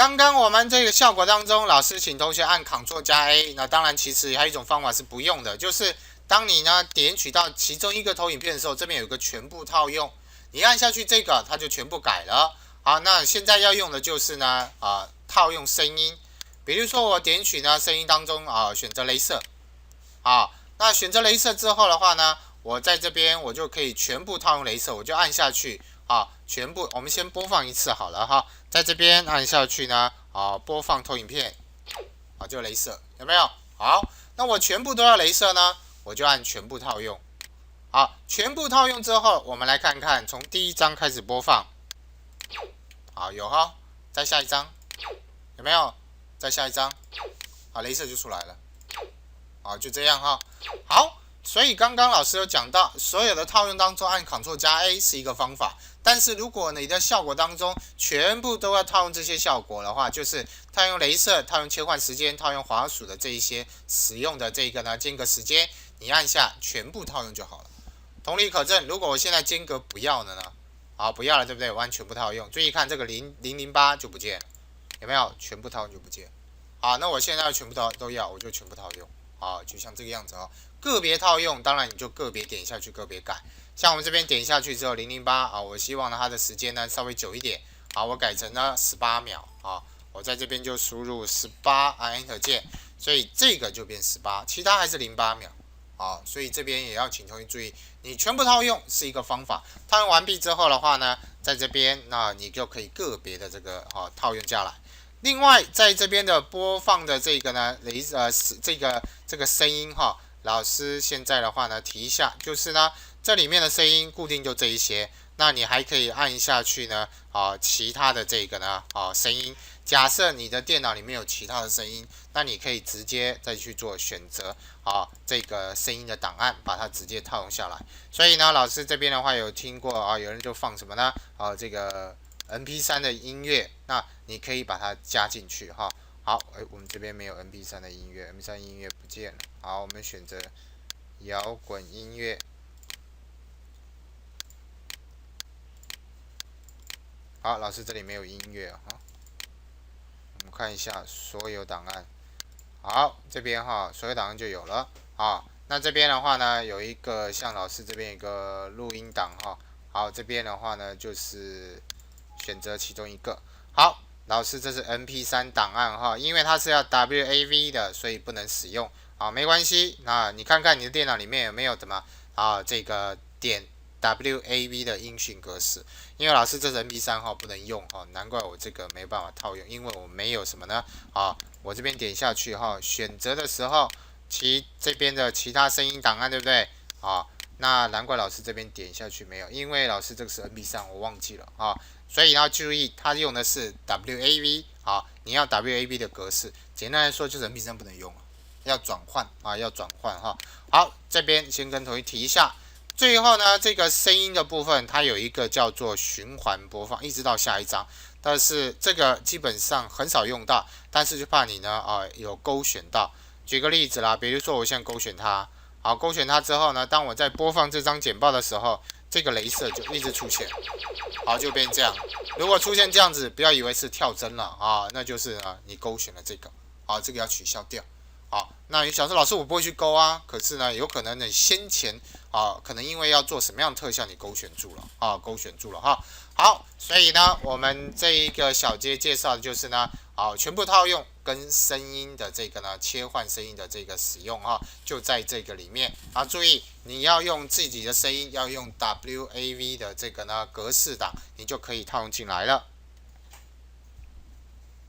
刚刚我们这个效果当中，老师请同学按 Ctrl 加 A。那当然，其实还有一种方法是不用的，就是当你呢点取到其中一个投影片的时候，这边有个全部套用，你按下去这个，它就全部改了。好，那现在要用的就是呢套用声音，比如说我点取呢声音当中选择雷射。好，那选择雷射之后的话呢，我在这边我就可以全部套用雷射，我就按下去。全部我们先播放一次好了哈，在这边按下去呢，播放投影片，就雷射，有没有？好，那我全部都要雷射呢，我就按全部套用。好，全部套用之后，我们来看看，从第一张开始播放。好，有哈，再下一张，有没有？再下一张，好，雷射就出来了。好，就这样哈。好。所以刚刚老师有讲到，所有的套用当中按 Ctrl 加 A 是一个方法，但是如果你的效果当中全部都要套用这些效果的话，就是套用雷射、套用切换时间、套用滑鼠的这一些使用的这个呢间隔时间，你按下全部套用就好了。同理可证，如果我现在间隔不要了呢？好，不要了，对不对？我按全部套用，注意看这个008就不见了，有没有？全部套用就不见。好，那我现在全部都要，我就全部套用。好，就像这个样子哦。个别套用，当然你就个别点下去，个别改。像我们这边点下去之后，008我希望呢它的时间呢稍微久一点。好，我改成呢18秒。我在这边就输入18，按 Enter 键，所以这个就变18，其他还是08秒。所以这边也要请同学注意，你全部套用是一个方法。套用完毕之后的话呢，在这边那你就可以个别的这个套用下来。另外，在这边的播放的这个呢，这个声音老师现在的话呢提一下，就是呢这里面的声音固定就这一些，那你还可以按下去呢其他的这个呢声音。假设你的电脑里面有其他的声音，那你可以直接再去做选择这个声音的档案，把它直接套用下来。所以呢，老师这边的话有听过有人就放什么呢？这个 MP3 的音乐，那你可以把它加进去好，我们这边没有 MP3 的音乐 ，MP3 音乐不见了。好，我们选择摇滚音乐。好，老师这里没有音乐我们看一下所有档案。好，这边所有档案就有了。那这边的话呢，有一个像老师这边有一个录音档好，这边的话呢就是选择其中一个。好，老师这是 MP3 档案因为它是要 WAV 的，所以不能使用。没关系，那你看看你的电脑里面有没有什么这个点 WAV 的音讯格式，因为老师这是 MP3 不能用难怪我这个没办法套用，因为我没有什么呢我这边点下去选择的时候，这边的其他声音档案对不对那难怪老师这边点下去没有，因为老师这个是 MP3 我忘记了所以要注意，它用的是 WAV 你要 WAV 的格式，简单来说就是 MP3 不能用要转换要转换好，这边先跟同学提一下。最后呢，这个声音的部分，它有一个叫做循环播放，一直到下一章。但是这个基本上很少用到，但是就怕你呢有勾选到。举个例子啦，比如说我现在勾选它，好，勾选它之后呢，当我在播放这张简报的时候，这个雷射就一直出现，好，就变这样。如果出现这样子，不要以为是跳帧了那就是你勾选了这个，这个要取消掉。那你想说老师我不会去勾可是呢，有可能你先前可能因为要做什么样的特效，你勾选住了勾选住了好，所以呢，我们这一个小节介绍的就是呢，全部套用跟声音的这个呢切换声音的这个使用就在这个里面注意你要用自己的声音，要用 WAV 的这个呢格式档，你就可以套用进来了。